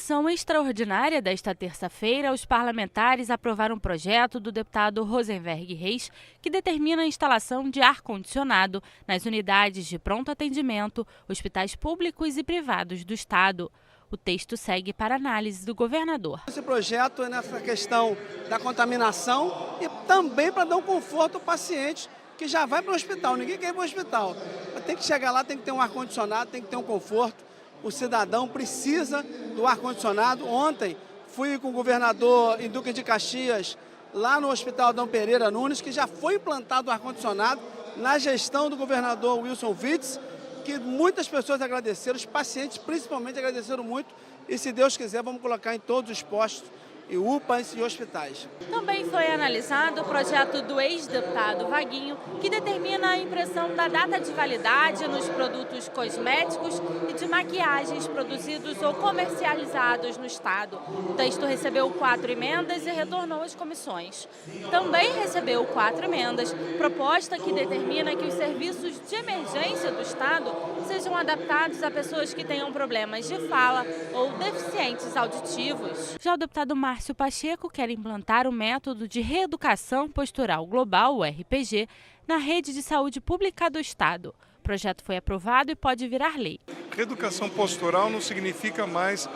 sessão extraordinária desta terça-feira, os parlamentares aprovaram um projeto do deputado Rosenberg Reis que determina a instalação de ar-condicionado nas unidades de pronto atendimento, hospitais públicos e privados do Estado. O texto segue para análise do governador. Esse projeto é nessa questão da contaminação e também para dar um conforto ao paciente que já vai para o hospital. Ninguém quer ir para o hospital. Mas tem que chegar lá, tem que ter um ar-condicionado, tem que ter um conforto. O cidadão precisa do ar-condicionado. Ontem fui com o governador em Duque de Caxias, lá no Hospital Adão Pereira Nunes, que já foi implantado o ar-condicionado na gestão do governador Wilson Witzel, que muitas pessoas agradeceram, os pacientes principalmente agradeceram muito. E se Deus quiser, vamos colocar em todos os postos e UPAs e hospitais. Também foi analisado o projeto do ex-deputado Vaguinho, que determina a impressão da data de validade nos produtos cosméticos e de maquiagens produzidos ou comercializados no Estado. O texto recebeu 4 emendas e retornou às comissões. Também recebeu 4 emendas, proposta que determina que os serviços de emergência do Estado sejam adaptados a pessoas que tenham problemas de fala ou deficientes auditivos. Já o deputado Márcio Pacheco quer implantar o método de reeducação postural global, o RPG, na rede de saúde pública do Estado. O projeto foi aprovado e pode virar lei. Reeducação postural não significa mais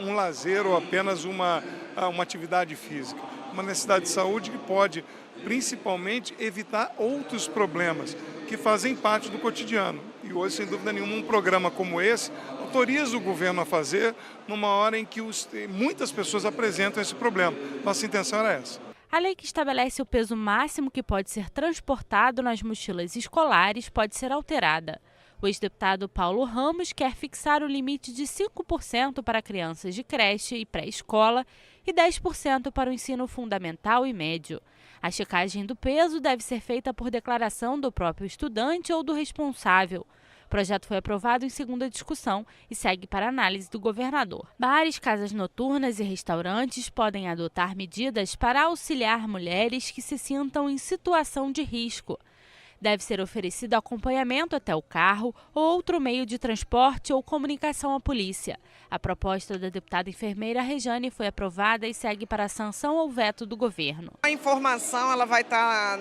um lazer ou apenas uma atividade física. Uma necessidade de saúde que pode, principalmente, evitar outros problemas que fazem parte do cotidiano. E hoje, sem dúvida nenhuma, um programa como esse autoriza o governo a fazer numa hora em que muitas pessoas apresentam esse problema. Nossa intenção era essa. A lei que estabelece o peso máximo que pode ser transportado nas mochilas escolares pode ser alterada. O ex-deputado Paulo Ramos quer fixar o limite de 5% para crianças de creche e pré-escola e 10% para o ensino fundamental e médio. A checagem do peso deve ser feita por declaração do próprio estudante ou do responsável. O projeto foi aprovado em segunda discussão e segue para análise do governador. Bares, casas noturnas e restaurantes podem adotar medidas para auxiliar mulheres que se sintam em situação de risco. Deve ser oferecido acompanhamento até o carro ou outro meio de transporte ou comunicação à polícia. A proposta da deputada enfermeira Rejane foi aprovada e segue para a sanção ou veto do governo. A informação ela vai estar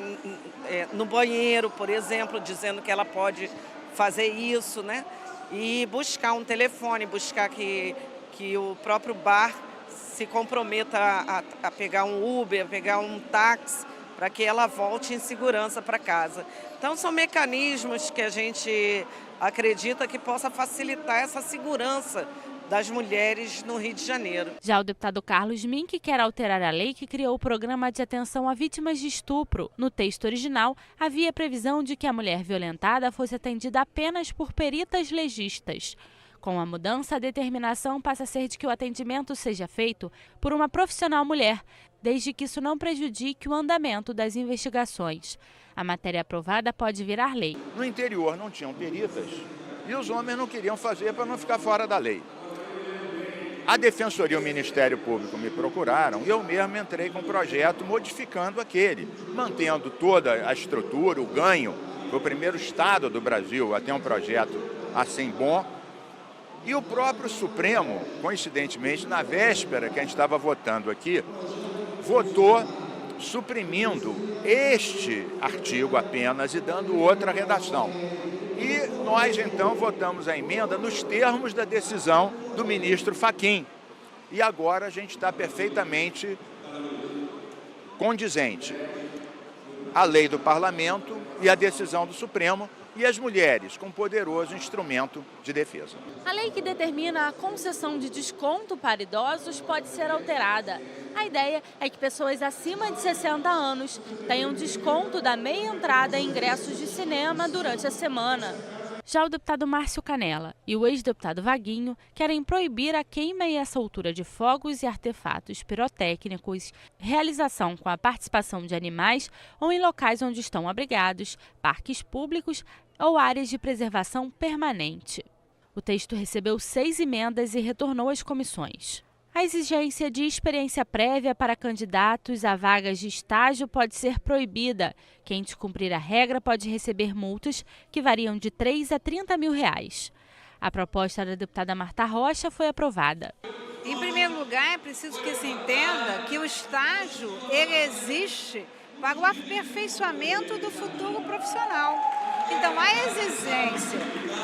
no banheiro, por exemplo, dizendo que ela pode fazer isso, né? E buscar um telefone, buscar que o próprio bar se comprometa a pegar um Uber, a pegar um táxi, para que ela volte em segurança para casa. Então, são mecanismos que a gente acredita que possa facilitar essa segurança das mulheres no Rio de Janeiro. Já o deputado Carlos Mink quer alterar a lei que criou o programa de atenção a vítimas de estupro. No texto original, havia previsão de que a mulher violentada fosse atendida apenas por peritas legistas. Com a mudança, a determinação passa a ser de que o atendimento seja feito por uma profissional mulher, desde que isso não prejudique o andamento das investigações. A matéria aprovada pode virar lei. No interior não tinham peritas e os homens não queriam fazer para não ficar fora da lei. A Defensoria e o Ministério Público me procuraram e eu mesmo entrei com um projeto modificando aquele, mantendo toda a estrutura, o ganho. Foi o primeiro estado do Brasil a ter um projeto assim bom. E o próprio Supremo, coincidentemente, na véspera que a gente estava votando aqui, votou suprimindo este artigo apenas e dando outra redação. E nós, então, votamos a emenda nos termos da decisão do ministro Fachin. E agora a gente está perfeitamente condizente. A lei do parlamento e a decisão do Supremo e as mulheres com poderoso instrumento de defesa. A lei que determina a concessão de desconto para idosos pode ser alterada. A ideia é que pessoas acima de 60 anos tenham desconto da meia entrada em ingressos de cinema durante a semana. Já o deputado Márcio Canella e o ex-deputado Vaguinho querem proibir a queima e a soltura de fogos e artefatos pirotécnicos, realização com a participação de animais ou em locais onde estão abrigados, parques públicos ou áreas de preservação permanente. O texto recebeu 6 emendas e retornou às comissões. A exigência de experiência prévia para candidatos a vagas de estágio pode ser proibida. Quem descumprir a regra pode receber multas que variam de R$ 3 a R$ 30 mil. A proposta da deputada Marta Rocha foi aprovada. Em primeiro lugar, é preciso que se entenda que o estágio ele existe para o aperfeiçoamento do futuro profissional. Então, a exigência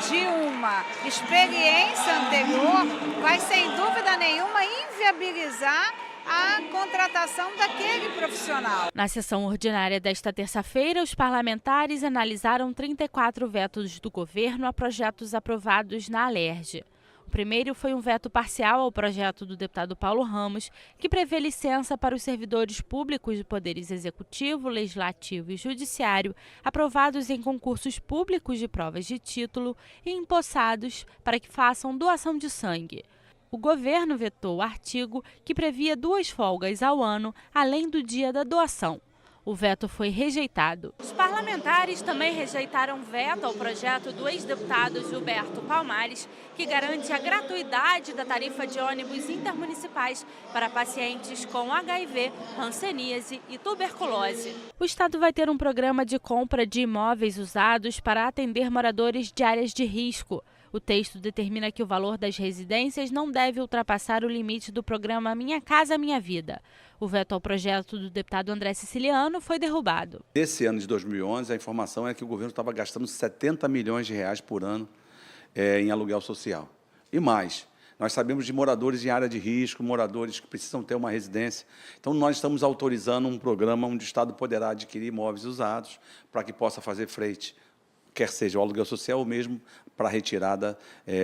de uma experiência anterior vai, sem dúvida nenhuma, inviabilizar a contratação daquele profissional. Na sessão ordinária desta terça-feira, os parlamentares analisaram 34 vetos do governo a projetos aprovados na Alerj. O primeiro foi um veto parcial ao projeto do deputado Paulo Ramos, que prevê licença para os servidores públicos de poderes executivo, legislativo e judiciário, aprovados em concursos públicos de provas de título e empossados para que façam doação de sangue. O governo vetou o artigo que previa 2 folgas ao ano, além do dia da doação. O veto foi rejeitado. Os parlamentares também rejeitaram veto ao projeto do ex-deputado Gilberto Palmares, que garante a gratuidade da tarifa de ônibus intermunicipais para pacientes com HIV, hanseníase e tuberculose. O Estado vai ter um programa de compra de imóveis usados para atender moradores de áreas de risco. O texto determina que o valor das residências não deve ultrapassar o limite do programa Minha Casa Minha Vida. O veto ao projeto do deputado André Siciliano foi derrubado. Esse ano de 2011, a informação é que o governo estava gastando 70 milhões de reais por ano em aluguel social. E mais, nós sabemos de moradores em área de risco, moradores que precisam ter uma residência. Então, nós estamos autorizando um programa onde o Estado poderá adquirir imóveis usados para que possa fazer frente, quer seja o aluguel social ou mesmo para a retirada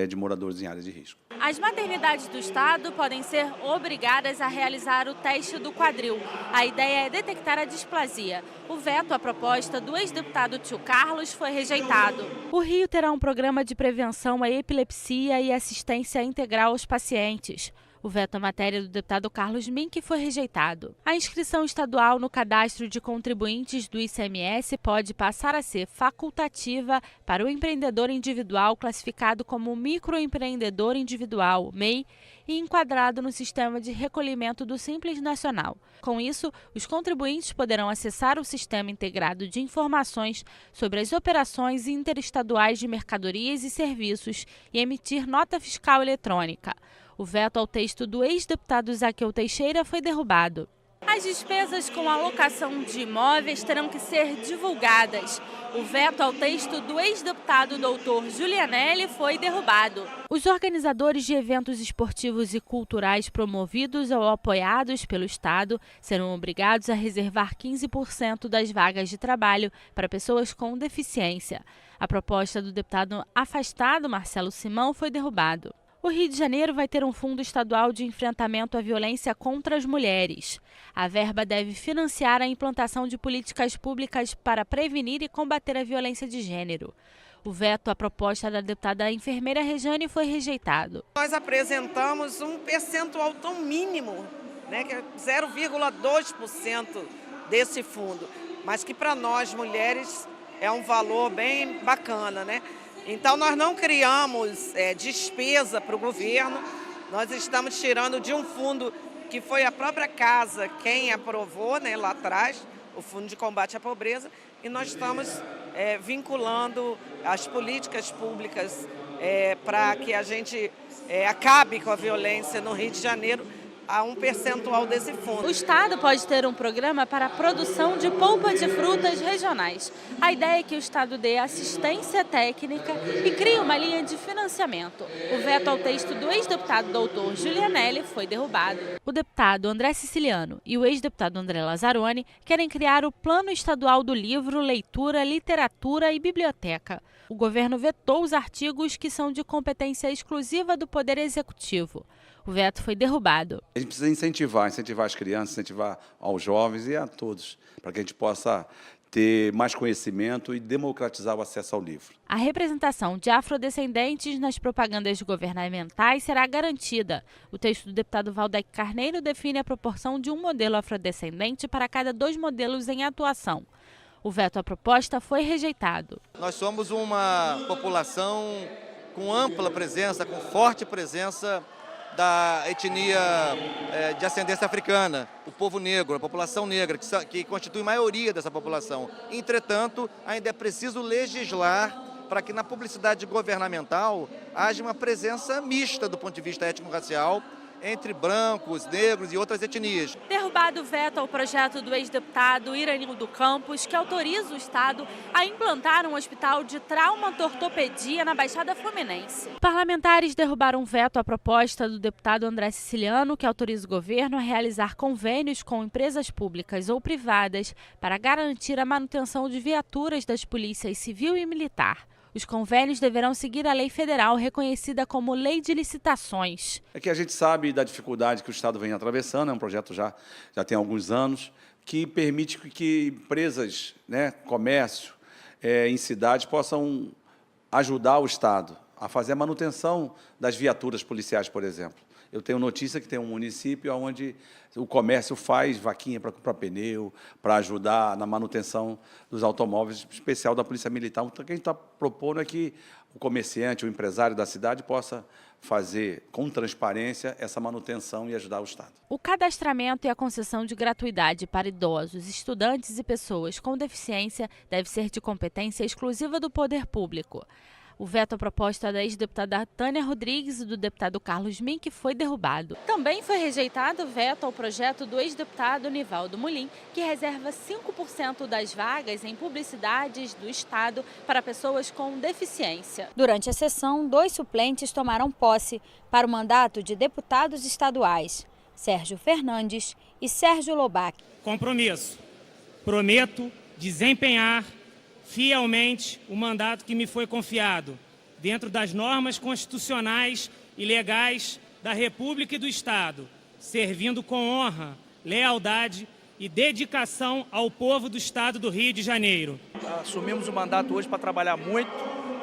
de moradores em área de risco. As maternidades do Estado podem ser obrigadas a realizar o teste do quadril. A ideia é detectar a displasia. O veto à proposta do ex-deputado Tio Carlos foi rejeitado. O Rio terá um programa de prevenção à epilepsia e assistência integral aos pacientes. O veto à matéria do deputado Carlos Mink foi rejeitado. A inscrição estadual no cadastro de contribuintes do ICMS pode passar a ser facultativa para o empreendedor individual classificado como microempreendedor individual, MEI, e enquadrado no sistema de recolhimento do Simples Nacional. Com isso, os contribuintes poderão acessar o Sistema Integrado de Informações sobre as operações interestaduais de mercadorias e serviços e emitir nota fiscal eletrônica. O veto ao texto do ex-deputado Zaqueu Teixeira foi derrubado. As despesas com alocação de imóveis terão que ser divulgadas. O veto ao texto do ex-deputado doutor Giulianelli foi derrubado. Os organizadores de eventos esportivos e culturais promovidos ou apoiados pelo Estado serão obrigados a reservar 15% das vagas de trabalho para pessoas com deficiência. A proposta do deputado afastado Marcelo Simão foi derrubado. O Rio de Janeiro vai ter um fundo estadual de enfrentamento à violência contra as mulheres. A verba deve financiar a implantação de políticas públicas para prevenir e combater a violência de gênero. O veto à proposta da deputada enfermeira Rejane foi rejeitado. Nós apresentamos um percentual tão mínimo, né, que é 0,2% desse fundo, mas que para nós mulheres é um valor bem bacana, né? Então, nós não criamos despesa para o governo, nós estamos tirando de um fundo que foi a própria casa quem aprovou, né, lá atrás, o Fundo de Combate à Pobreza, e nós estamos vinculando as políticas públicas para que a gente acabe com a violência no Rio de Janeiro, a um percentual desse fundo. O Estado pode ter um programa para a produção de polpa de frutas regionais. A ideia é que o Estado dê assistência técnica e crie uma linha de financiamento. O veto ao texto do ex-deputado doutor Giulianelli foi derrubado. O deputado André Siciliano e o ex-deputado André Lazzaroni querem criar o Plano Estadual do Livro, Leitura, Literatura e Biblioteca. O governo vetou os artigos que são de competência exclusiva do Poder Executivo. O veto foi derrubado. A gente precisa incentivar as crianças, incentivar aos jovens e a todos, para que a gente possa ter mais conhecimento e democratizar o acesso ao livro. A representação de afrodescendentes nas propagandas governamentais será garantida. O texto do deputado Valdec Carneiro define a proporção de um modelo afrodescendente para cada 2 modelos em atuação. O veto à proposta foi rejeitado. Nós somos uma população com ampla presença, com forte presença da etnia de ascendência africana, o povo negro, a população negra, que constitui a maioria dessa população. Entretanto, ainda é preciso legislar para que na publicidade governamental haja uma presença mista do ponto de vista étnico-racial entre brancos, negros e outras etnias. Derrubado o veto ao projeto do ex-deputado Iranildo Campos, que autoriza o Estado a implantar um hospital de traumatortopedia na Baixada Fluminense. Parlamentares derrubaram o veto à proposta do deputado André Siciliano, que autoriza o governo a realizar convênios com empresas públicas ou privadas para garantir a manutenção de viaturas das polícias civil e militar. Os convênios deverão seguir a lei federal reconhecida como Lei de Licitações. É que a gente sabe da dificuldade que o Estado vem atravessando, é um projeto já tem alguns anos, que permite que empresas, comércio em cidades possam ajudar o Estado a fazer a manutenção das viaturas policiais, por exemplo. Eu tenho notícia que tem um município onde o comércio faz vaquinha para comprar pneu, para ajudar na manutenção dos automóveis, especial da Polícia Militar. Então, o que a gente está propondo é que o comerciante, o empresário da cidade possa fazer com transparência essa manutenção e ajudar o Estado. O cadastramento e a concessão de gratuidade para idosos, estudantes e pessoas com deficiência deve ser de competência exclusiva do poder público. O veto à proposta da ex-deputada Tânia Rodrigues e do deputado Carlos Mink foi derrubado. Também foi rejeitado o veto ao projeto do ex-deputado Nivaldo Mulim, que reserva 5% das vagas em publicidades do Estado para pessoas com deficiência. Durante a sessão, 2 suplentes tomaram posse para o mandato de deputados estaduais, Sérgio Fernandes e Sérgio Lobac. Compromisso. Prometo desempenhar fielmente o mandato que me foi confiado, dentro das normas constitucionais e legais da República e do Estado, servindo com honra, lealdade e dedicação ao povo do Estado do Rio de Janeiro. Assumimos o mandato hoje para trabalhar muito,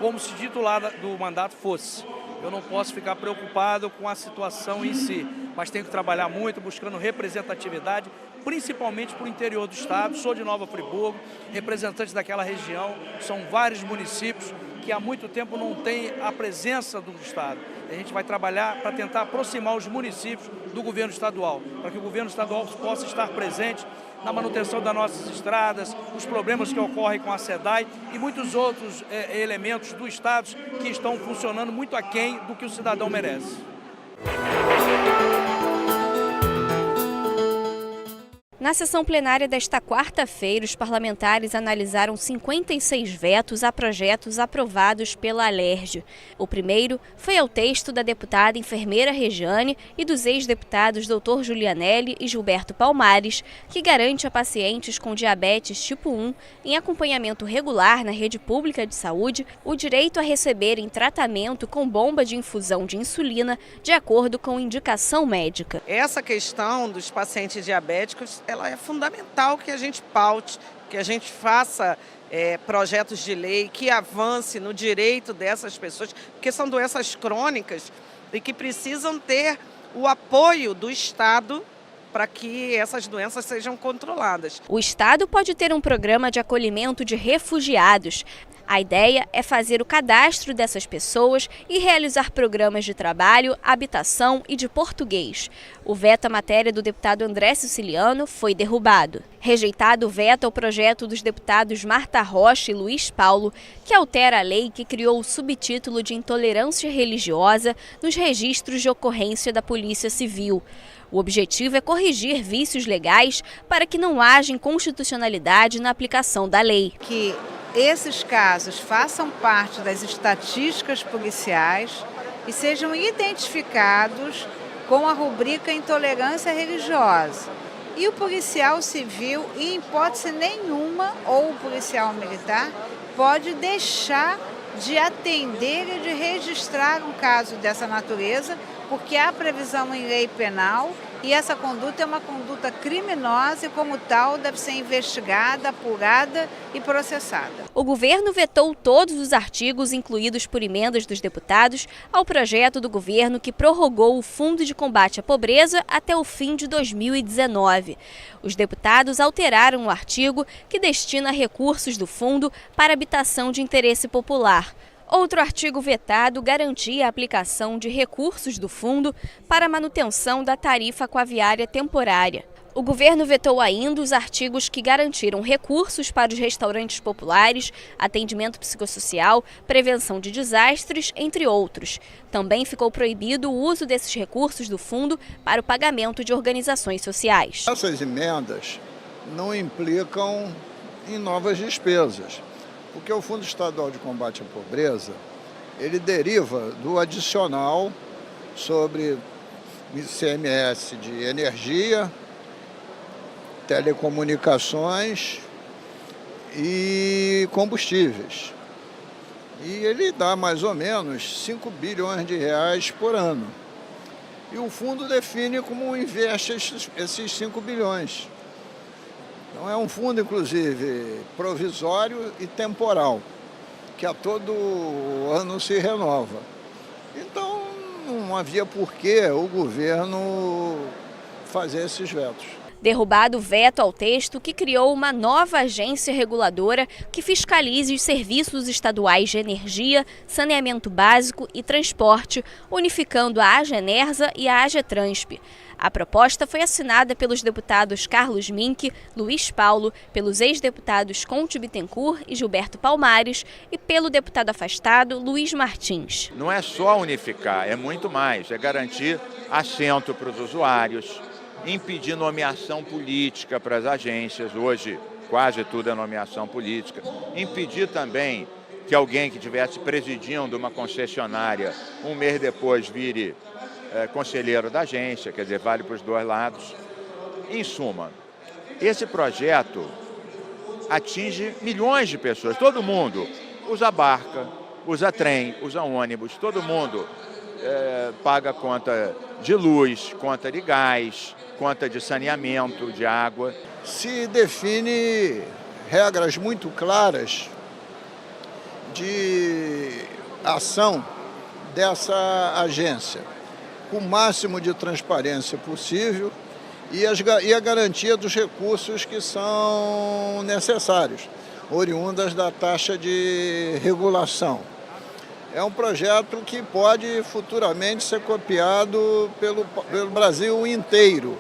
como se titular do mandato fosse. Eu não posso ficar preocupado com a situação em si, mas tenho que trabalhar muito, buscando representatividade, principalmente para o interior do Estado. Sou de Nova Friburgo, representante daquela região, são vários municípios que há muito tempo não têm a presença do Estado. A gente vai trabalhar para tentar aproximar os municípios do governo estadual, para que o governo estadual possa estar presente na manutenção das nossas estradas, os problemas que ocorrem com a SEDAI e muitos outros elementos do Estado que estão funcionando muito aquém do que o cidadão merece. Na sessão plenária desta quarta-feira, os parlamentares analisaram 56 vetos a projetos aprovados pela Alerj. O primeiro foi ao texto da deputada enfermeira Regiane e dos ex-deputados Dr. Julianelli e Gilberto Palmares, que garante a pacientes com diabetes tipo 1, em acompanhamento regular na rede pública de saúde, o direito a receberem tratamento com bomba de infusão de insulina, de acordo com indicação médica. Essa questão dos pacientes diabéticos, ela é fundamental que a gente paute, que a gente faça projetos de lei que avance no direito dessas pessoas, porque são doenças crônicas e que precisam ter o apoio do Estado para que essas doenças sejam controladas. O Estado pode ter um programa de acolhimento de refugiados. A ideia é fazer o cadastro dessas pessoas e realizar programas de trabalho, habitação e de português. O veto à matéria do deputado André Siciliano foi derrubado. Rejeitado o veto ao projeto dos deputados Marta Rocha e Luiz Paulo, que altera a lei que criou o subtítulo de intolerância religiosa nos registros de ocorrência da Polícia Civil. O objetivo é corrigir vícios legais para que não haja inconstitucionalidade na aplicação da lei. Que esses casos façam parte das estatísticas policiais e sejam identificados com a rubrica intolerância religiosa. E o policial civil, em hipótese nenhuma, ou o policial militar, pode deixar de atender e de registrar um caso dessa natureza, porque há previsão em lei penal e essa conduta é uma conduta criminosa e, como tal, deve ser investigada, apurada e processada. O governo vetou todos os artigos incluídos por emendas dos deputados ao projeto do governo que prorrogou o Fundo de Combate à Pobreza até o fim de 2019. Os deputados alteraram o artigo que destina recursos do fundo para habitação de interesse popular. Outro artigo vetado garantia a aplicação de recursos do fundo para a manutenção da tarifa aquaviária temporária. O governo vetou ainda os artigos que garantiram recursos para os restaurantes populares, atendimento psicossocial, prevenção de desastres, entre outros. Também ficou proibido o uso desses recursos do fundo para o pagamento de organizações sociais. Essas emendas não implicam em novas despesas, porque o Fundo Estadual de Combate à Pobreza, ele deriva do adicional sobre ICMS de energia, telecomunicações e combustíveis. E ele dá mais ou menos 5 bilhões de reais por ano. E o fundo define como investe esses 5 bilhões. Então é um fundo, inclusive, provisório e temporal, que a todo ano se renova. Então não havia por que o governo fazer esses vetos. Derrubado o veto ao texto que criou uma nova agência reguladora que fiscalize os serviços estaduais de energia, saneamento básico e transporte, unificando a Agenersa e a Agetransp. A proposta foi assinada pelos deputados Carlos Mink, Luiz Paulo, pelos ex-deputados Conte Bittencourt e Gilberto Palmares e pelo deputado afastado Luiz Martins. Não é só unificar, é muito mais, é garantir assento para os usuários, impedir nomeação política para as agências, hoje quase tudo é nomeação política, impedir também que alguém que estivesse presidindo uma concessionária um mês depois vire conselheiro da agência, quer dizer, vale para os dois lados. Em suma, esse projeto atinge milhões de pessoas, todo mundo usa barca, usa trem, usa ônibus, todo mundo paga conta de luz, conta de gás, conta de saneamento, de água. Se define regras muito claras de ação dessa agência, com o máximo de transparência possível e a garantia dos recursos que são necessários, oriundas da taxa de regulação. É um projeto que pode futuramente ser copiado pelo Brasil inteiro,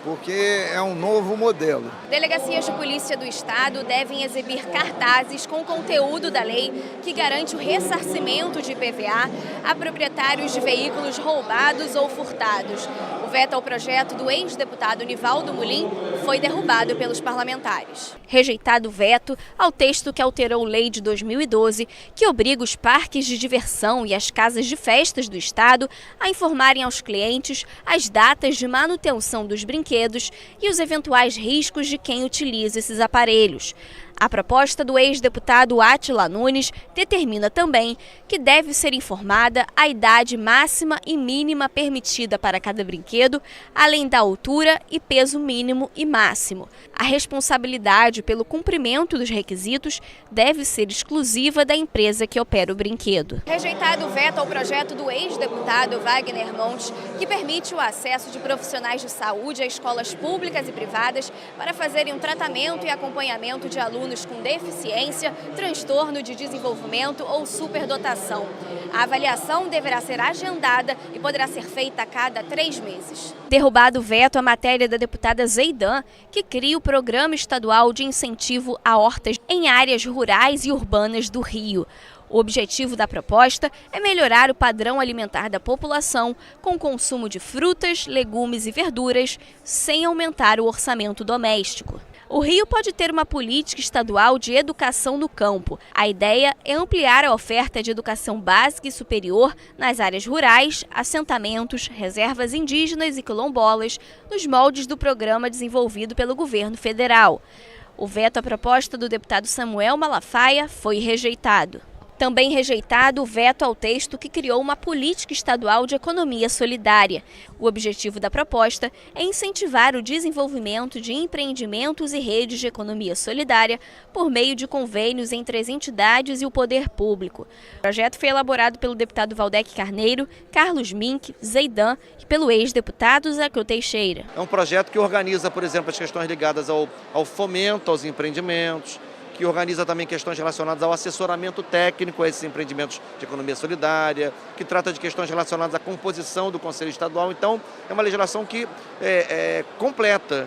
porque é um novo modelo. Delegacias de polícia do Estado devem exibir cartazes com conteúdo da lei que garante o ressarcimento de IPVA a proprietários de veículos roubados ou furtados. O veto ao projeto do ex-deputado Nivaldo Mulim foi derrubado pelos parlamentares. Rejeitado o veto ao texto que alterou lei de 2012, que obriga os parques de diversão e as casas de festas do Estado a informarem aos clientes as datas de manutenção dos brinquedos e os eventuais riscos de quem utiliza esses aparelhos. A proposta do ex-deputado Átila Nunes determina também que deve ser informada a idade máxima e mínima permitida para cada brinquedo, além da altura e peso mínimo e máximo. A responsabilidade pelo cumprimento dos requisitos deve ser exclusiva da empresa que opera o brinquedo. Rejeitado o veto ao projeto do ex-deputado Wagner Montes, que permite o acesso de profissionais de saúde a escolas públicas e privadas para fazerem um tratamento e acompanhamento de alunos com deficiência, transtorno de desenvolvimento ou superdotação. A avaliação deverá ser agendada e poderá ser feita a cada 3 meses. Derrubado o veto à matéria da deputada Zeidan, que cria o Programa Estadual de Incentivo a Hortas em áreas rurais e urbanas do Rio. O objetivo da proposta é melhorar o padrão alimentar da população com o consumo de frutas, legumes e verduras, sem aumentar o orçamento doméstico. O Rio pode ter uma política estadual de educação no campo. A ideia é ampliar a oferta de educação básica e superior nas áreas rurais, assentamentos, reservas indígenas e quilombolas, nos moldes do programa desenvolvido pelo governo federal. O veto à proposta do deputado Samuel Malafaia foi rejeitado. Também rejeitado o veto ao texto que criou uma política estadual de economia solidária. O objetivo da proposta é incentivar o desenvolvimento de empreendimentos e redes de economia solidária por meio de convênios entre as entidades e o poder público. O projeto foi elaborado pelo deputado Valdec Carneiro, Carlos Mink, Zeidan e pelo ex-deputado Zaqueu Teixeira. É um projeto que organiza, por exemplo, as questões ligadas ao fomento aos empreendimentos, que organiza também questões relacionadas ao assessoramento técnico a esses empreendimentos de economia solidária, que trata de questões relacionadas à composição do Conselho Estadual. Então, é uma legislação que é completa,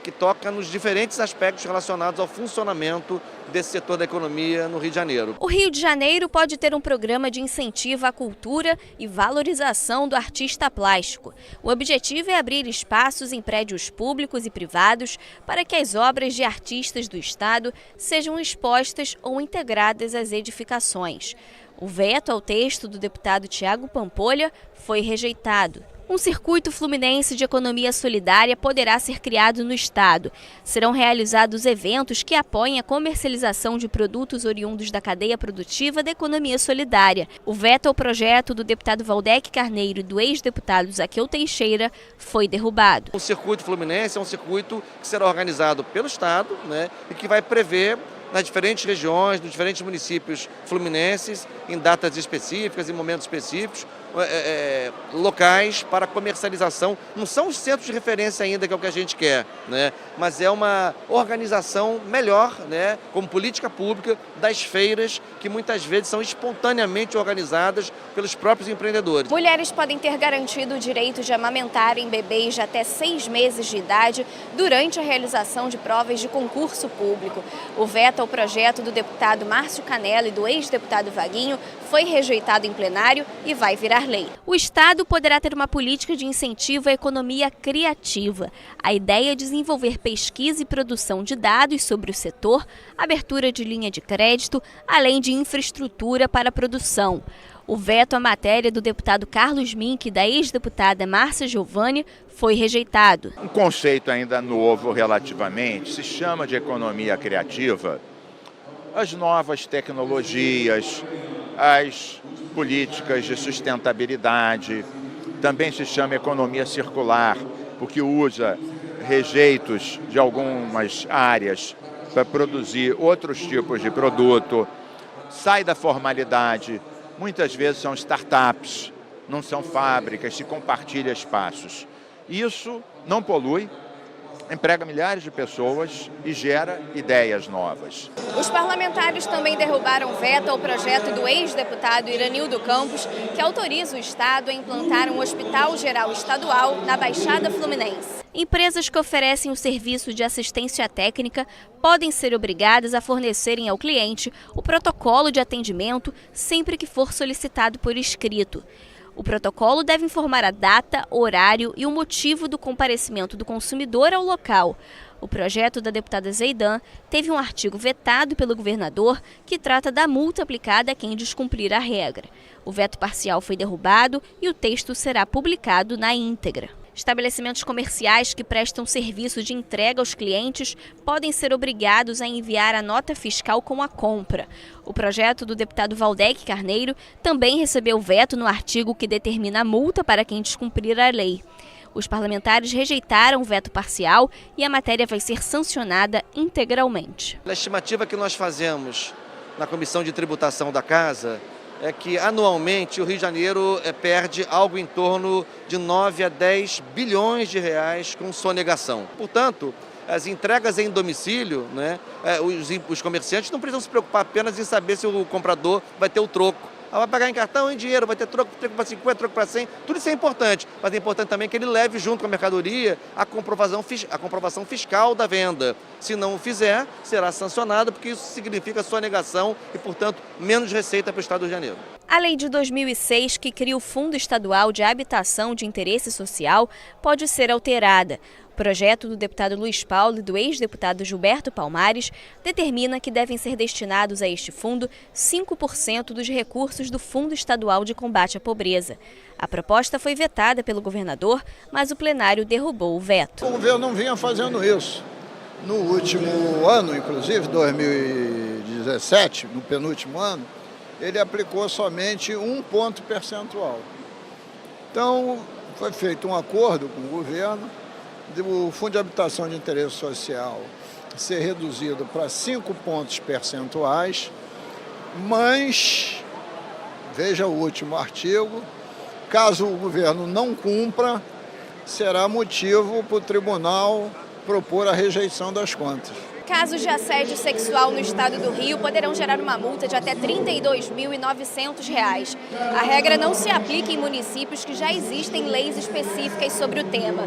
que toca nos diferentes aspectos relacionados ao funcionamento desse setor da economia no Rio de Janeiro. O Rio de Janeiro pode ter um programa de incentivo à cultura e valorização do artista plástico. O objetivo é abrir espaços em prédios públicos e privados para que as obras de artistas do estado sejam expostas ou integradas às edificações. O veto ao texto do deputado Tiago Pampolha foi rejeitado. Um circuito fluminense de economia solidária poderá ser criado no estado. Serão realizados eventos que apoiem a comercialização de produtos oriundos da cadeia produtiva da economia solidária. O veto ao projeto do deputado Valdec Carneiro e do ex-deputado Zaqueu Teixeira foi derrubado. O circuito fluminense é um circuito que será organizado pelo estado, e que vai prever nas diferentes regiões, nos diferentes municípios fluminenses, em datas específicas, em momentos específicos, locais para comercialização. Não são os centros de referência ainda, que é o que a gente quer, mas é uma organização melhor, como política pública, das feiras que muitas vezes são espontaneamente organizadas pelos próprios empreendedores. Mulheres podem ter garantido o direito de amamentarem bebês de até 6 meses de idade durante a realização de provas de concurso público. O veto ao projeto do deputado Márcio Canella e do ex-deputado Vaguinho foi rejeitado em plenário e vai virar lei. O Estado poderá ter uma política de incentivo à economia criativa. A ideia é desenvolver pesquisa e produção de dados sobre o setor, abertura de linha de crédito, além de infraestrutura para a produção. O veto à matéria do deputado Carlos Mink e da ex-deputada Márcia Giovanni foi rejeitado. Um conceito ainda novo relativamente se chama de economia criativa. As novas tecnologias, as políticas de sustentabilidade, também se chama economia circular, porque usa rejeitos de algumas áreas para produzir outros tipos de produto, sai da formalidade, muitas vezes são startups, não são fábricas, se compartilha espaços. Isso não polui, emprega milhares de pessoas e gera ideias novas. Os parlamentares também derrubaram veto ao projeto do ex-deputado Iranildo Campos, que autoriza o Estado a implantar um hospital geral estadual na Baixada Fluminense. Empresas que oferecem o serviço de assistência técnica podem ser obrigadas a fornecerem ao cliente o protocolo de atendimento sempre que for solicitado por escrito. O protocolo deve informar a data, horário e o motivo do comparecimento do consumidor ao local. O projeto da deputada Zeidan teve um artigo vetado pelo governador que trata da multa aplicada a quem descumprir a regra. O veto parcial foi derrubado e o texto será publicado na íntegra. Estabelecimentos comerciais que prestam serviço de entrega aos clientes podem ser obrigados a enviar a nota fiscal com a compra. O projeto do deputado Valdec Carneiro também recebeu veto no artigo que determina a multa para quem descumprir a lei. Os parlamentares rejeitaram o veto parcial e a matéria vai ser sancionada integralmente. A estimativa que nós fazemos na Comissão de Tributação da Casa é que anualmente o Rio de Janeiro perde algo em torno de 9 a 10 bilhões de reais com sonegação. Portanto, as entregas em domicílio, os comerciantes não precisam se preocupar apenas em saber se o comprador vai ter o troco. Vai pagar em cartão ou em dinheiro, vai ter troco para 50, troco para 100, tudo isso é importante. Mas é importante também que ele leve junto com a mercadoria a comprovação fiscal da venda. Se não o fizer, será sancionado, porque isso significa sonegação e, portanto, menos receita para o Estado do Rio de Janeiro. A lei de 2006, que cria o Fundo Estadual de Habitação de Interesse Social, pode ser alterada. O projeto do deputado Luiz Paulo e do ex-deputado Gilberto Palmares determina que devem ser destinados a este fundo 5% dos recursos do Fundo Estadual de Combate à Pobreza. A proposta foi vetada pelo governador, mas o plenário derrubou o veto. O governo não vinha fazendo isso. No último ano, inclusive, 2017, no penúltimo ano, ele aplicou somente 1 ponto percentual. Então, foi feito um acordo com o governo do Fundo de Habitação de Interesse Social ser reduzido para 5 pontos percentuais, mas, veja o último artigo, caso o governo não cumpra, será motivo para o tribunal propor a rejeição das contas. Casos de assédio sexual no estado do Rio poderão gerar uma multa de até R$ 32.900. A regra não se aplica em municípios que já existem leis específicas sobre o tema.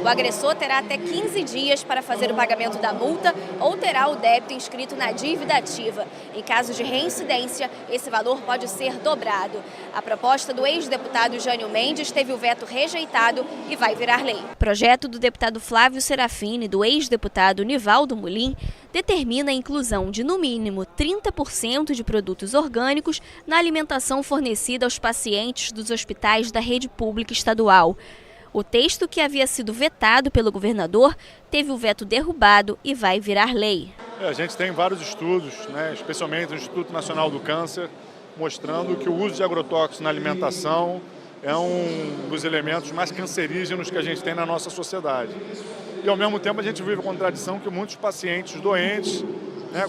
O agressor terá até 15 dias para fazer o pagamento da multa ou terá o débito inscrito na dívida ativa. Em caso de reincidência, esse valor pode ser dobrado. A proposta do ex-deputado Jânio Mendes teve o veto rejeitado e vai virar lei. O projeto do deputado Flávio Serafini e do ex-deputado Nivaldo Mulim determina a inclusão de, no mínimo, 30% de produtos orgânicos na alimentação fornecida aos pacientes dos hospitais da rede pública estadual. O texto, que havia sido vetado pelo governador, teve o veto derrubado e vai virar lei. A gente tem vários estudos, especialmente no Instituto Nacional do Câncer, mostrando que o uso de agrotóxicos na alimentação é um dos elementos mais cancerígenos que a gente tem na nossa sociedade. E, ao mesmo tempo, a gente vive a contradição que muitos pacientes doentes,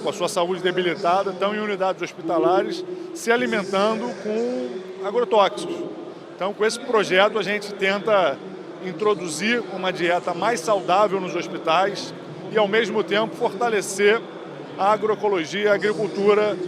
com a sua saúde debilitada, estão em unidades hospitalares se alimentando com agrotóxicos. Então, com esse projeto, a gente tenta introduzir uma dieta mais saudável nos hospitais e, ao mesmo tempo, fortalecer a agroecologia, a agricultura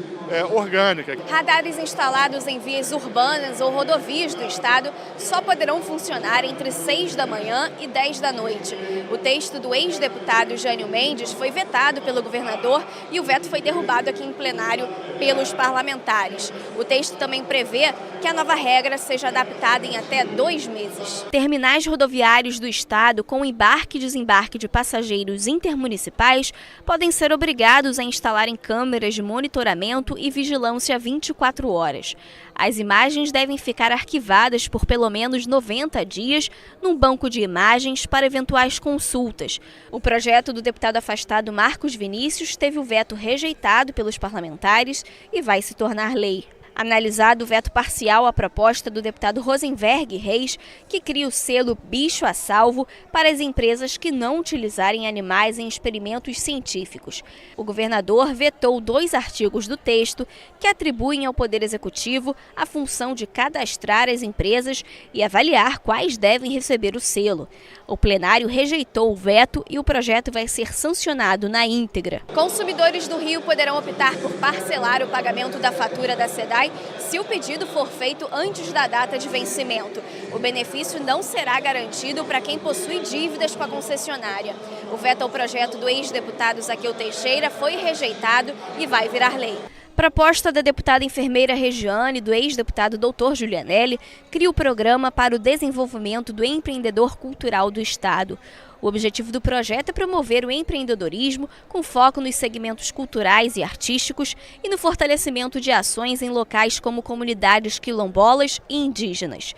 orgânica. Radares instalados em vias urbanas ou rodovias do estado só poderão funcionar entre 6 da manhã e 10 da noite. O texto do ex-deputado Jânio Mendes foi vetado pelo governador e o veto foi derrubado aqui em plenário pelos parlamentares. O texto também prevê que a nova regra seja adaptada em até 2 meses. Terminais rodoviários do estado com embarque e desembarque de passageiros intermunicipais podem ser obrigados a instalarem câmeras de monitoramento e vigilância 24 horas. As imagens devem ficar arquivadas por pelo menos 90 dias num banco de imagens para eventuais consultas. O projeto do deputado afastado Marcos Vinícius teve o veto rejeitado pelos parlamentares e vai se tornar lei. Analisado o veto parcial à proposta do deputado Rosenberg Reis, que cria o selo Bicho a Salvo para as empresas que não utilizarem animais em experimentos científicos. O governador vetou 2 artigos do texto que atribuem ao Poder Executivo a função de cadastrar as empresas e avaliar quais devem receber o selo. O plenário rejeitou o veto e o projeto vai ser sancionado na íntegra. Consumidores do Rio poderão optar por parcelar o pagamento da fatura da SEDAI se o pedido for feito antes da data de vencimento. O benefício não será garantido para quem possui dívidas com a concessionária. O veto ao projeto do ex-deputado Zaqueu Teixeira foi rejeitado e vai virar lei. Proposta da deputada enfermeira Regiane e do ex-deputado Dr. Giulianelli cria o Programa para o Desenvolvimento do Empreendedor Cultural do Estado. O objetivo do projeto é promover o empreendedorismo com foco nos segmentos culturais e artísticos e no fortalecimento de ações em locais como comunidades quilombolas e indígenas.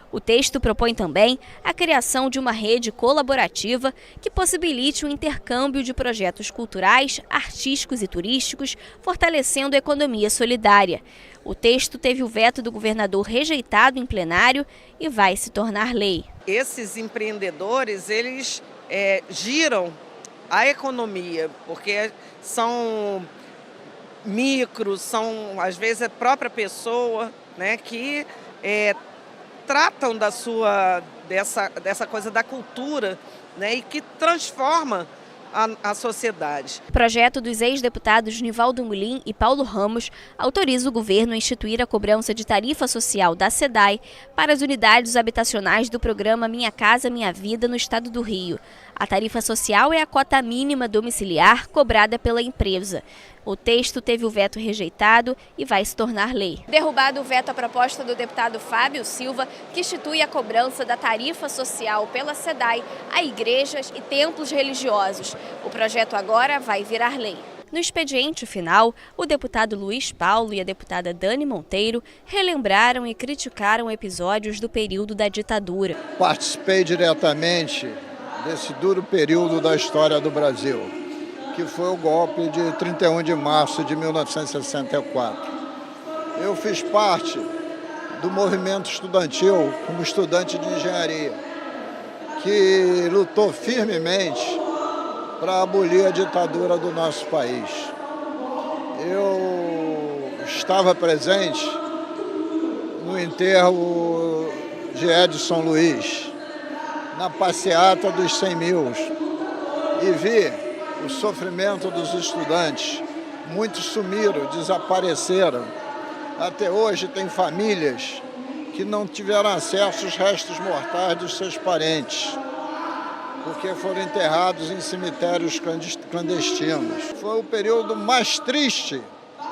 O texto propõe também a criação de uma rede colaborativa que possibilite o intercâmbio de projetos culturais, artísticos e turísticos, fortalecendo a economia solidária. O texto teve o veto do governador rejeitado em plenário e vai se tornar lei. Esses empreendedores, eles giram a economia, porque são micros, são às vezes a própria pessoa, que tratam dessa coisa da cultura, e que transforma a sociedade. O projeto dos ex-deputados Nivaldo Mulim e Paulo Ramos autoriza o governo a instituir a cobrança de tarifa social da SEDAI para as unidades habitacionais do programa Minha Casa Minha Vida no estado do Rio. A tarifa social é a cota mínima domiciliar cobrada pela empresa. O texto teve o veto rejeitado e vai se tornar lei. Derrubado o veto à proposta do deputado Fábio Silva, que institui a cobrança da tarifa social pela SEDAI a igrejas e templos religiosos. O projeto agora vai virar lei. No expediente final, o deputado Luiz Paulo e a deputada Dani Monteiro relembraram e criticaram episódios do período da ditadura. Participei diretamente desse duro período da história do Brasil, que foi o golpe de 31 de março de 1964. Eu fiz parte do movimento estudantil como estudante de engenharia, que lutou firmemente para abolir a ditadura do nosso país. Eu estava presente no enterro de Edson Luiz, na passeata dos 100 mil, e vi o sofrimento dos estudantes. Muitos sumiram, desapareceram. Até hoje tem famílias que não tiveram acesso aos restos mortais dos seus parentes, porque foram enterrados em cemitérios clandestinos. Foi o período mais triste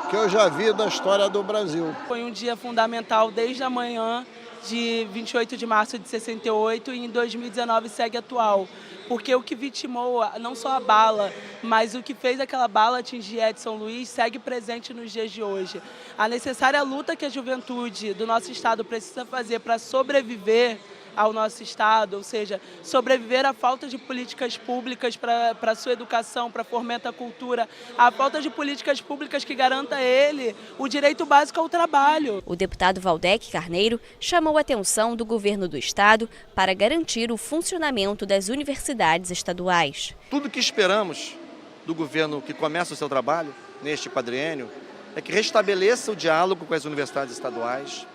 que eu já vi da história do Brasil. Foi um dia fundamental desde a manhã de 28 de março de 68 e em 2019 segue atual. Porque o que vitimou não só a bala, mas o que fez aquela bala atingir Edson Luiz segue presente nos dias de hoje. A necessária luta que a juventude do nosso estado precisa fazer para sobreviver ao nosso estado, ou seja, sobreviver à falta de políticas públicas para a sua educação, para fomentar a cultura, a falta de políticas públicas que garanta a ele o direito básico ao trabalho. O deputado Valdec Carneiro chamou a atenção do governo do estado para garantir o funcionamento das universidades estaduais. Tudo que esperamos do governo que começa o seu trabalho neste quadriênio é que restabeleça o diálogo com as universidades estaduais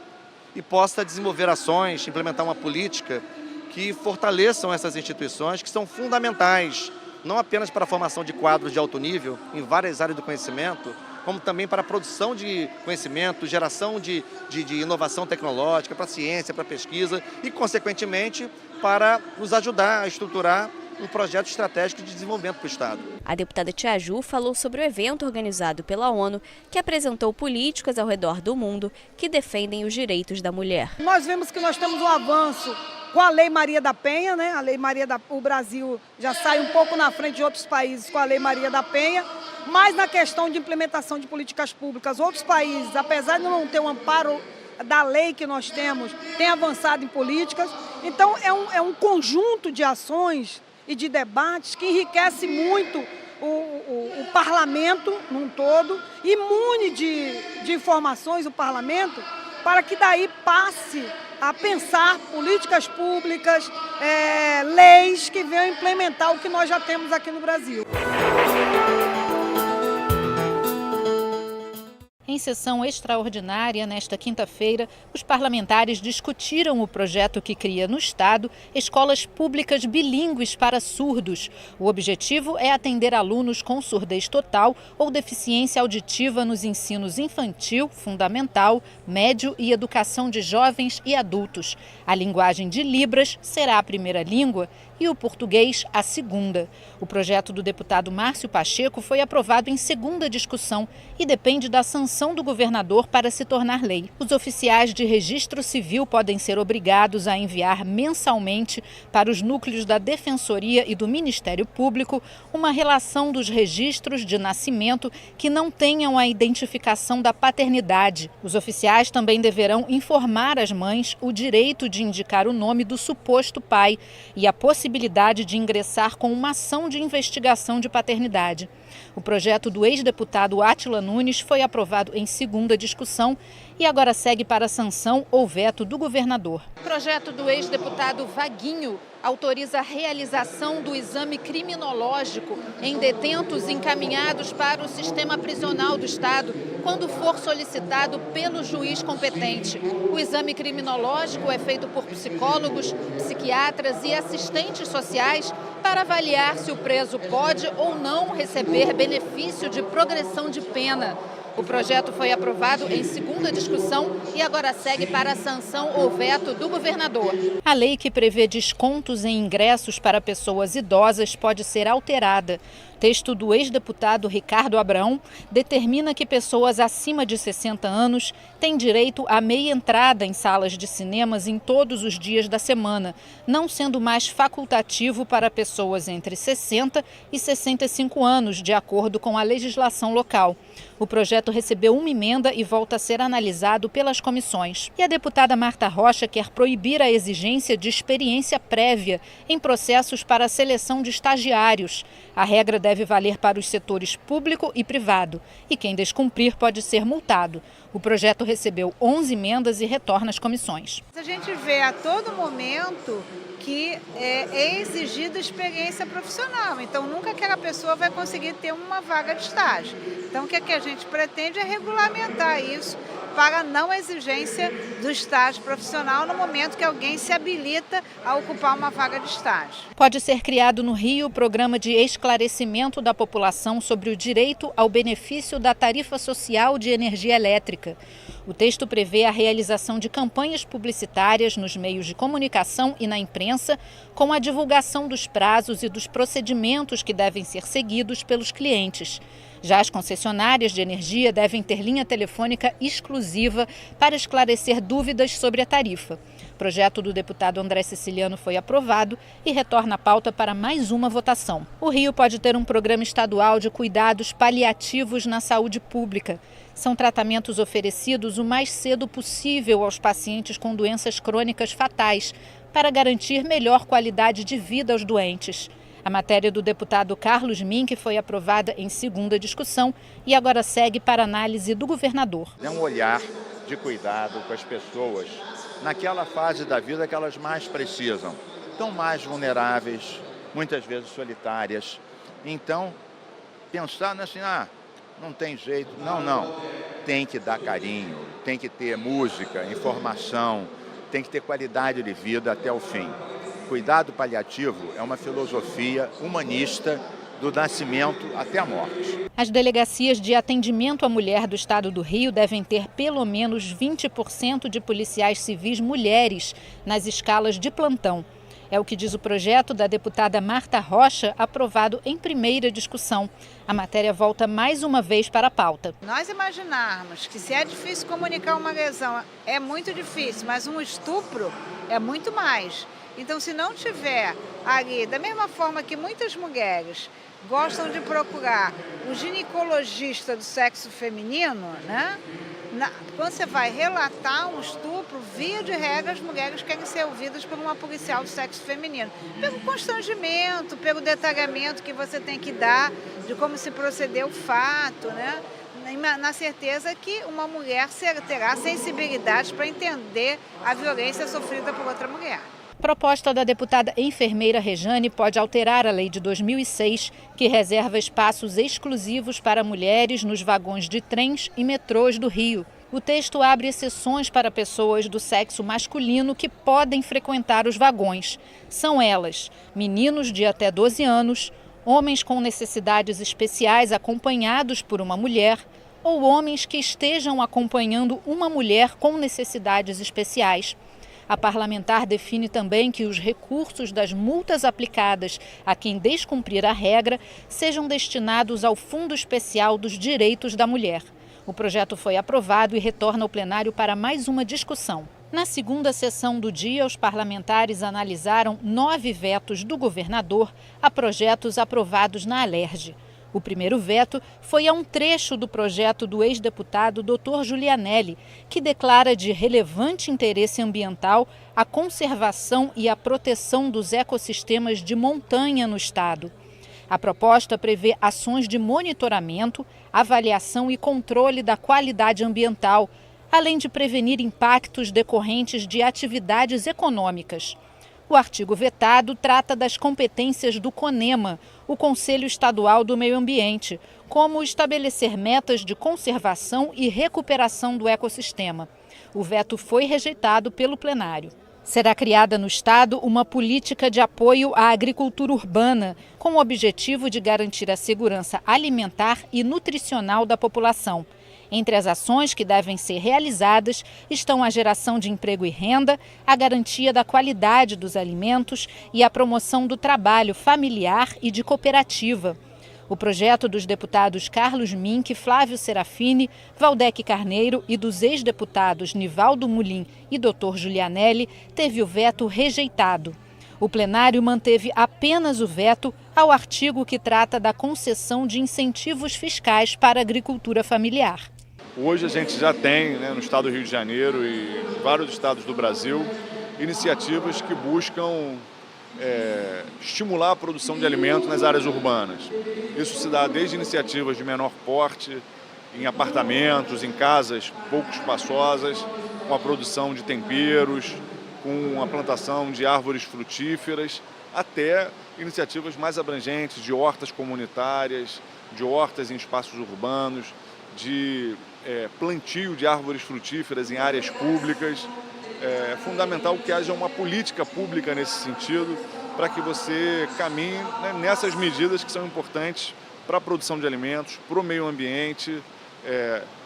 e possa desenvolver ações, implementar uma política que fortaleçam essas instituições que são fundamentais, não apenas para a formação de quadros de alto nível em várias áreas do conhecimento, como também para a produção de conhecimento, geração de inovação tecnológica, para a ciência, para a pesquisa e, consequentemente, para nos ajudar a estruturar um projeto estratégico de desenvolvimento para o Estado. A deputada Tia Ju falou sobre o evento organizado pela ONU, que apresentou políticas ao redor do mundo que defendem os direitos da mulher. Nós vemos que nós temos um avanço com a Lei Maria da Penha, né? A Lei Maria o Brasil já sai um pouco na frente de outros países com a Lei Maria da Penha, mas na questão de implementação de políticas públicas, outros países, apesar de não ter um amparo da lei que nós temos, têm avançado em políticas. Então é um conjunto de ações e de debates que enriquece muito o parlamento num todo, imune de informações o parlamento, para que daí passe a pensar políticas públicas, leis que venham implementar o que nós já temos aqui no Brasil. Em sessão extraordinária, nesta quinta-feira, os parlamentares discutiram o projeto que cria no Estado escolas públicas bilíngues para surdos. O objetivo é atender alunos com surdez total ou deficiência auditiva nos ensinos infantil, fundamental, médio e educação de jovens e adultos. A linguagem de Libras será a primeira língua e o português a segunda. O projeto do deputado Márcio Pacheco foi aprovado em segunda discussão e depende da sanção do governador para se tornar lei. Os oficiais de registro civil podem ser obrigados a enviar mensalmente para os núcleos da Defensoria e do Ministério Público uma relação dos registros de nascimento que não tenham a identificação da paternidade. Os oficiais também deverão informar as mães o direito de indicar o nome do suposto pai e a possibilidade de ingressar com uma ação de investigação de paternidade. O projeto do ex-deputado Átila Nunes foi aprovado em segunda discussão e agora segue para a sanção ou veto do governador. O projeto do ex-deputado Vaguinho autoriza a realização do exame criminológico em detentos encaminhados para o sistema prisional do Estado, quando for solicitado pelo juiz competente. O exame criminológico é feito por psicólogos, psiquiatras e assistentes sociais para avaliar se o preso pode ou não receber benefício de progressão de pena. O projeto foi aprovado em segunda discussão e agora segue para a sanção ou veto do governador. A lei que prevê descontos em ingressos para pessoas idosas pode ser alterada. O texto do ex-deputado Ricardo Abrão determina que pessoas acima de 60 anos têm direito à meia entrada em salas de cinemas em todos os dias da semana, não sendo mais facultativo para pessoas entre 60 e 65 anos, de acordo com a legislação local. O projeto recebeu uma emenda e volta a ser analisado pelas comissões. E a deputada Marta Rocha quer proibir a exigência de experiência prévia em processos para a seleção de estagiários. A regra deve valer para os setores público e privado, e quem descumprir pode ser multado. O projeto recebeu 11 emendas e retorna às comissões. A gente vê a todo momento que é exigida experiência profissional, então nunca aquela pessoa vai conseguir ter uma vaga de estágio. Então o que a gente pretende é regulamentar isso para a não exigência do estágio profissional no momento que alguém se habilita a ocupar uma vaga de estágio. Pode ser criado no Rio o programa de esclarecimento da população sobre o direito ao benefício da tarifa social de energia elétrica. O texto prevê a realização de campanhas publicitárias nos meios de comunicação e na imprensa, com a divulgação dos prazos e dos procedimentos que devem ser seguidos pelos clientes. Já as concessionárias de energia devem ter linha telefônica exclusiva para esclarecer dúvidas sobre a tarifa. O projeto do deputado André Siciliano foi aprovado e retorna à pauta para mais uma votação. O Rio pode ter um programa estadual de cuidados paliativos na saúde pública. São tratamentos oferecidos o mais cedo possível aos pacientes com doenças crônicas fatais, para garantir melhor qualidade de vida aos doentes. A matéria do deputado Carlos Mink foi aprovada em segunda discussão e agora segue para análise do governador. É um olhar de cuidado com as pessoas naquela fase da vida que elas mais precisam. Estão mais vulneráveis, muitas vezes solitárias. Então, pensar assim, não tem jeito. Não. Tem que dar carinho, tem que ter música, informação, tem que ter qualidade de vida até o fim. Cuidado paliativo é uma filosofia humanista do nascimento até a morte. As delegacias de atendimento à mulher do estado do Rio devem ter pelo menos 20% de policiais civis mulheres nas escalas de plantão. É o que diz o projeto da deputada Marta Rocha, aprovado em primeira discussão. A matéria volta mais uma vez para a pauta. Nós imaginarmos que se é difícil comunicar uma lesão, é muito difícil, mas um estupro é muito mais. Então, se não tiver ali, da mesma forma que muitas mulheres gostam de procurar um ginecologista do sexo feminino, né? Quando você vai relatar um estupro, via de regra, as mulheres querem ser ouvidas por uma policial do sexo feminino. Pelo constrangimento, pelo detalhamento que você tem que dar de como se procedeu o fato, né? Na certeza que uma mulher terá sensibilidade para entender a violência sofrida por outra mulher. Proposta da deputada enfermeira Rejane pode alterar a lei de 2006, que reserva espaços exclusivos para mulheres nos vagões de trens e metrôs do Rio. O texto abre exceções para pessoas do sexo masculino que podem frequentar os vagões. São elas: meninos de até 12 anos, homens com necessidades especiais acompanhados por uma mulher ou homens que estejam acompanhando uma mulher com necessidades especiais. A parlamentar define também que os recursos das multas aplicadas a quem descumprir a regra sejam destinados ao Fundo Especial dos Direitos da Mulher. O projeto foi aprovado e retorna ao plenário para mais uma discussão. Na segunda sessão do dia, os parlamentares analisaram 9 vetos do governador a projetos aprovados na Alerj. O primeiro veto foi a um trecho do projeto do ex-deputado Dr. Giulianelli, que declara de relevante interesse ambiental a conservação e a proteção dos ecossistemas de montanha no estado. A proposta prevê ações de monitoramento, avaliação e controle da qualidade ambiental, além de prevenir impactos decorrentes de atividades econômicas. O artigo vetado trata das competências do CONEMA, o Conselho Estadual do Meio Ambiente, como estabelecer metas de conservação e recuperação do ecossistema. O veto foi rejeitado pelo plenário. Será criada no estado uma política de apoio à agricultura urbana, com o objetivo de garantir a segurança alimentar e nutricional da população. Entre as ações que devem ser realizadas estão a geração de emprego e renda, a garantia da qualidade dos alimentos e a promoção do trabalho familiar e de cooperativa. O projeto dos deputados Carlos Mink, Flávio Serafini, Valdec Carneiro e dos ex-deputados Nivaldo Mulim e Dr. Giulianelli teve o veto rejeitado. O plenário manteve apenas o veto ao artigo que trata da concessão de incentivos fiscais para a agricultura familiar. Hoje a gente já tem, no estado do Rio de Janeiro e vários estados do Brasil, iniciativas que buscam estimular a produção de alimentos nas áreas urbanas. Isso se dá desde iniciativas de menor porte, em apartamentos, em casas pouco espaçosas, com a produção de temperos, com a plantação de árvores frutíferas, até iniciativas mais abrangentes de hortas comunitárias, de hortas em espaços urbanos, de plantio de árvores frutíferas em áreas públicas. É fundamental que haja uma política pública nesse sentido, para que você caminhe, né, nessas medidas que são importantes para a produção de alimentos, para o meio ambiente,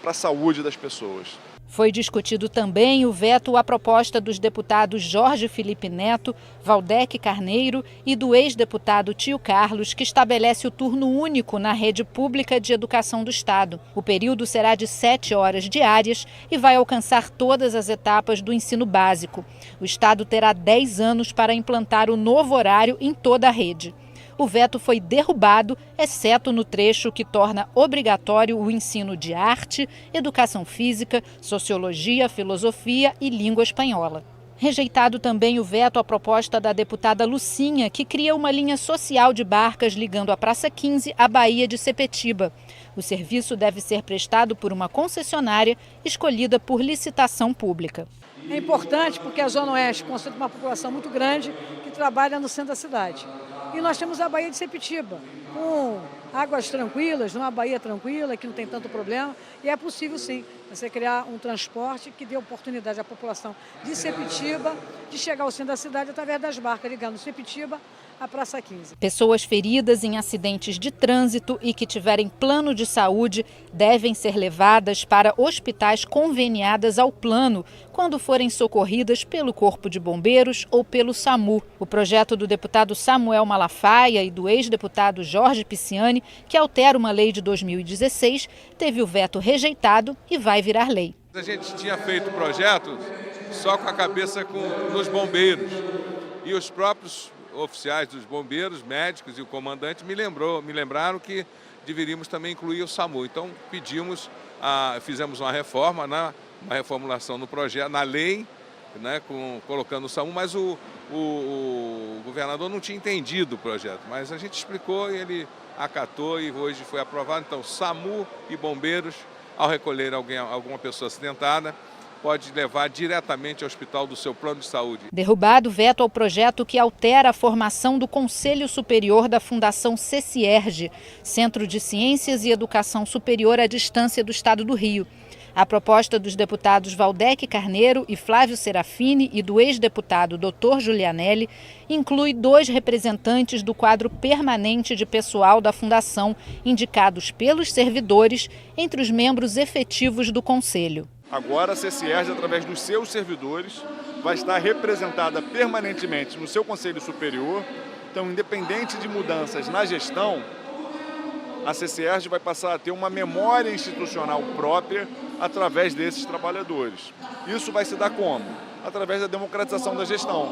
para a saúde das pessoas. Foi discutido também o veto à proposta dos deputados Jorge Felipe Neto, Valdec Carneiro e do ex-deputado Tio Carlos, que estabelece o turno único na rede pública de educação do Estado. O período será de 7 horas diárias e vai alcançar todas as etapas do ensino básico. O Estado terá 10 anos para implantar o novo horário em toda a rede. O veto foi derrubado, exceto no trecho que torna obrigatório o ensino de arte, educação física, sociologia, filosofia e língua espanhola. Rejeitado também o veto à proposta da deputada Lucinha, que cria uma linha social de barcas ligando a Praça 15 à Baía de Sepetiba. O serviço deve ser prestado por uma concessionária escolhida por licitação pública. É importante porque a Zona Oeste concentra uma população muito grande que trabalha no centro da cidade. E nós temos a Baía de Sepetiba, com águas tranquilas, uma baía tranquila, que não tem tanto problema. E é possível, sim, você criar um transporte que dê oportunidade à população de Sepetiba de chegar ao centro da cidade através das barcas, ligando Sepetiba à Praça 15. Pessoas feridas em acidentes de trânsito e que tiverem plano de saúde devem ser levadas para hospitais conveniadas ao plano quando forem socorridas pelo Corpo de Bombeiros ou pelo SAMU. O projeto do deputado Samuel Malafaia e do ex-deputado Jorge Pisciani, que altera uma lei de 2016, teve o veto rejeitado e vai virar lei. A gente tinha feito o projeto só com a cabeça nos bombeiros e os próprios oficiais dos bombeiros, médicos e o comandante me lembraram que deveríamos também incluir o SAMU. Então fizemos uma reforma, né, uma reformulação no projeto, na lei, né, colocando o SAMU, mas o governador não tinha entendido o projeto, mas a gente explicou e ele acatou e hoje foi aprovado. Então SAMU e bombeiros, ao recolher alguma pessoa acidentada, pode levar diretamente ao hospital do seu plano de saúde. Derrubado o veto ao projeto que altera a formação do Conselho Superior da Fundação CECIERJ, Centro de Ciências e Educação Superior à Distância do Estado do Rio. A proposta dos deputados Valdec Carneiro e Flávio Serafini e do ex-deputado Dr. Giulianelli inclui 2 representantes do quadro permanente de pessoal da Fundação, indicados pelos servidores entre os membros efetivos do Conselho. Agora a CECIERJ, através dos seus servidores, vai estar representada permanentemente no seu Conselho Superior. Então, independente de mudanças na gestão, a CECIERJ vai passar a ter uma memória institucional própria através desses trabalhadores. Isso vai se dar como? Através da democratização da gestão.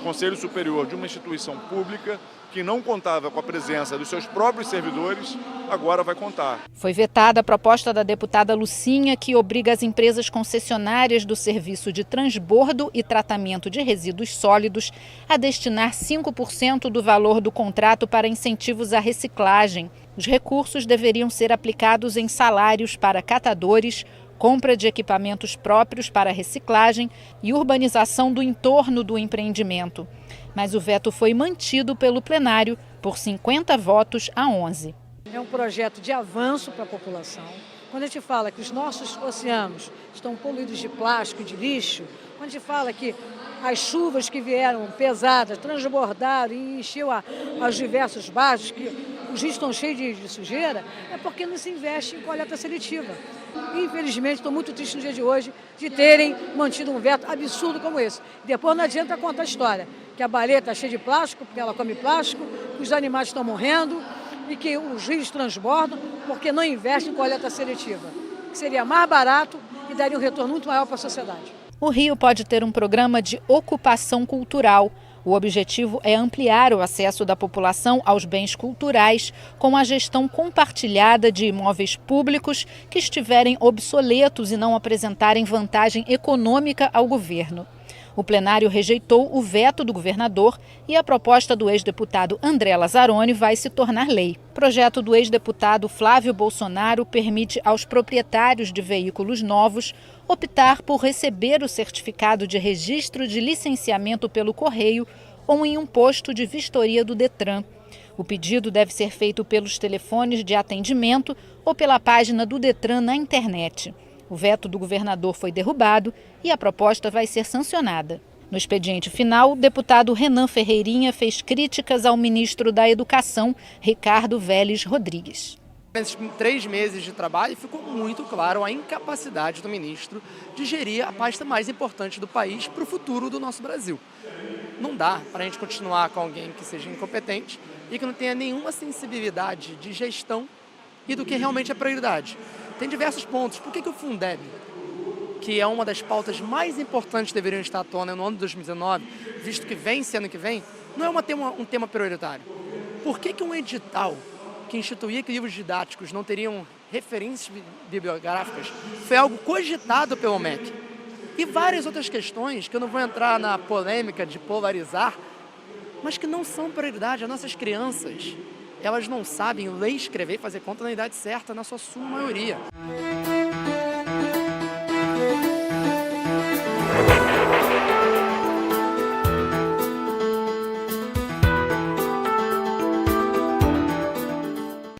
O Conselho Superior de uma instituição pública que não contava com a presença dos seus próprios servidores, agora vai contar. Foi vetada a proposta da deputada Lucinha, que obriga as empresas concessionárias do serviço de transbordo e tratamento de resíduos sólidos a destinar 5% do valor do contrato para incentivos à reciclagem. Os recursos deveriam ser aplicados em salários para catadores, compra de equipamentos próprios para reciclagem e urbanização do entorno do empreendimento. Mas o veto foi mantido pelo plenário por 50 votos a 11. É um projeto de avanço para a população. Quando a gente fala que os nossos oceanos estão poluídos de plástico e de lixo, quando a gente fala que as chuvas que vieram pesadas transbordaram e encheu os diversos bairros, que os rios estão cheios de sujeira, é porque não se investe em coleta seletiva. Infelizmente, estou muito triste no dia de hoje de terem mantido um veto absurdo como esse. Depois não adianta contar a história, que a baleia está cheia de plástico, porque ela come plástico, que os animais estão morrendo e que os rios transbordam porque não investem em coleta seletiva, que seria mais barato e daria um retorno muito maior para a sociedade. O Rio pode ter um programa de ocupação cultural. O objetivo é ampliar o acesso da população aos bens culturais com a gestão compartilhada de imóveis públicos que estiverem obsoletos e não apresentarem vantagem econômica ao governo. O plenário rejeitou o veto do governador e a proposta do ex-deputado André Lazzaroni vai se tornar lei. O projeto do ex-deputado Flávio Bolsonaro permite aos proprietários de veículos novos optar por receber o certificado de registro de licenciamento pelo correio ou em um posto de vistoria do Detran. O pedido deve ser feito pelos telefones de atendimento ou pela página do Detran na internet. O veto do governador foi derrubado e a proposta vai ser sancionada. No expediente final, o deputado Renan Ferreirinha fez críticas ao ministro da Educação, Ricardo Vélez Rodrigues. Nesses 3 meses de trabalho, ficou muito claro a incapacidade do ministro de gerir a pasta mais importante do país para o futuro do nosso Brasil. Não dá para a gente continuar com alguém que seja incompetente e que não tenha nenhuma sensibilidade de gestão e do que realmente é prioridade. Tem diversos pontos. Por que o Fundeb, que é uma das pautas mais importantes que deveriam estar à tona no ano de 2019, visto que vence ano que vem, não é um tema prioritário? Por que um edital que instituía que livros didáticos não teriam referências bibliográficas foi algo cogitado pelo MEC? E várias outras questões, que eu não vou entrar na polêmica de polarizar, mas que não são prioridade. As nossas crianças, elas não sabem ler, escrever e fazer conta na idade certa, na sua maioria.